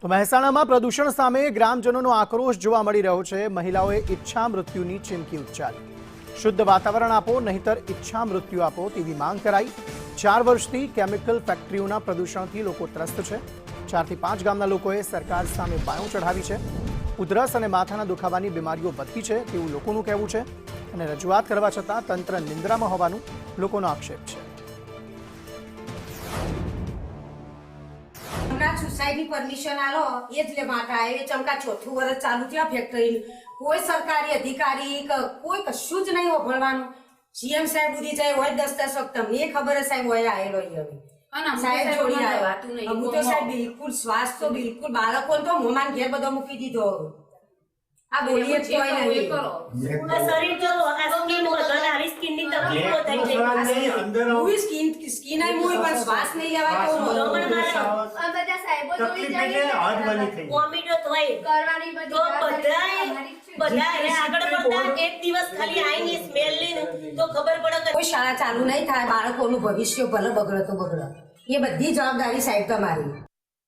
તો મહેસાણામાં પ્રદૂષણ સામે ગ્રામજનોનો આક્રોશ જોવા મળી રહ્યો છે। મહિલાઓએ ઈચ્છા મૃત્યુની ચીમકી ઉચ્ચારી। શુદ્ધ વાતાવરણ આપો નહીતર ઈચ્છા મૃત્યુ આપો તેવી માંગ કરાઈ। 4 વર્ષથી કેમિકલ ફેક્ટરીઓના પ્રદૂષણથી લોકો ત્રસ્ત છે। 4 થી 5 ગામના લોકોએ સરકાર સામે બાયો ચઢાવી છે। ઉધરસ અને માથાના દુખાવાની બીમારીઓ વધતી છે તેવું લોકોનું કહેવું છે અને રજૂઆત કરવા છતાં તંત્ર નિંદ્રામાં હોવાનું લોકોનો આક્ષેપ છે। सोसाइटी परमिशन आलो ये ज ले माटा है चमका चौथું વર્ષ ચાલુ થયા ફેક્ટરી કોઈ સરકારી અધિકારી કોઈ કશું જ નહીં ઓભળવાનું સીએમ સાહેબ ઉધી જાય હોય 10-10 વખત તમને ખબર હે સાહેબ હોય આયેલો હવે અને સાહેબ જોડી આવ્યો હું તો સાહેબ બિલકુલ શ્વાસ તો બિલકુલ બાળકોને તો મોમાન ઘેર બધો મૂકી દીધો આ બોલીએ કોઈ નહીં કરો શરીર જો આ સ્કિન બગન આવી સ્કિન ની તકલીફો થઈ જાય અંદર હું સ્કિન આઈ મુઈ પણ શ્વાસ નહીં લેવાય તો રોમણ મારે બધા સાહેબો જોઈ જાય વોમિટ થાય કરવાની તો બધા એ આગળ પડતા એક દિવસ ખાલી આઈની સ્મેલ લઈને તો ખબર પડે કે કોઈ શાળા ચાલુ નહીં થાય બાળકોનું ભવિષ્ય ભલે બગડે તો બગડે એ બધી જવાબદારી સાહેબ તમારી।